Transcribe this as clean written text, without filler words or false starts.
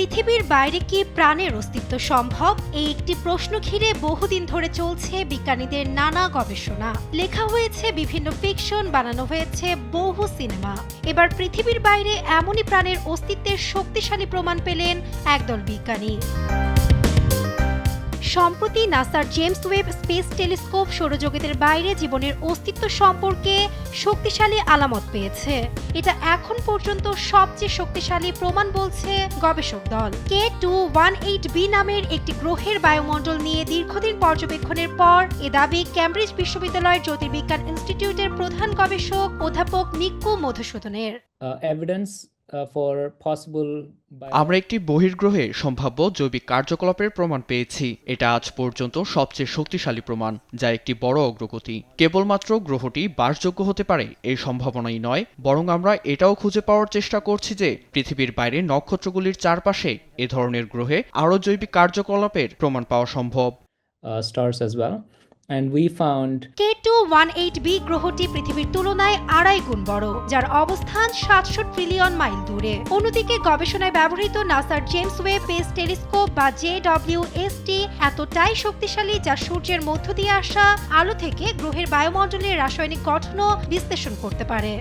পৃথিবীর বাইরে কি প্রাণের অস্তিত্ব সম্ভব? এই একটি প্রশ্ন ঘিরে বহুদিন ধরে চলছে বিজ্ঞানীদের নানা গবেষণা। লেখা হয়েছে বিভিন্ন ফিকশন, বানানো হয়েছে বহু সিনেমা। এবার পৃথিবীর বাইরে এমনই প্রাণের অস্তিত্বের শক্তিশালী প্রমাণ পেলেন একদল বিজ্ঞানী। সম্প্রতি নাসার জেমস ওয়েব স্পেস টেলিস্কোপ সৌরজগতের বাইরে জীবনের অস্তিত্ব সম্পর্কে শক্তিশালী আলামত পেয়েছে। এটা এখন পর্যন্ত সবচেয়ে শক্তিশালী প্রমাণ বলছে গবেষক দল। K218b নামের একটি গ্রহের বায়ুমণ্ডল নিয়ে দীর্ঘদিন পর্যবেক্ষণের পর এ দাবি ক্যামব্রিজ বিশ্ববিদ্যালয়ের জ্যোতির্বিজ্ঞান ইনস্টিটিউটের প্রধান গবেষক অধ্যাপক মিক্কু মধুসূদনের। আমরা একটি বহির্গ্রহে সম্ভাব্য জৈবিক কার্যকলাপের প্রমাণ পেয়েছি। এটা আজ পর্যন্ত সবচেয়ে শক্তিশালী প্রমাণ, যা একটি বড় অগ্রগতি। কেবলমাত্র গ্রহটি বাসযোগ্য হতে পারে এই সম্ভাবনাই নয়, বরং আমরা এটাও খুঁজে পাওয়ার চেষ্টা করছি যে পৃথিবীর বাইরে নক্ষত্রগুলির চারপাশে এ ধরনের গ্রহে আরও জৈবিক কার্যকলাপের প্রমাণ পাওয়া সম্ভব। K218b গ্রহটি পৃথিবীর তুলনায় 2.5 গুণ বড়, যার অবস্থান 700 ট্রিলিয়ন মাইল দূরে। অন্যদিকে গবেষণায় ব্যবহৃত নাসার জেমস ওয়েব স্পেস টেলিস্কোপ বা JWST এতটাই শক্তিশালী যা সূর্যের মধ্য দিয়ে আসা আলো থেকে গ্রহের বায়ুমণ্ডলের রাসায়নিক গঠনও বিশ্লেষণ করতে পারে।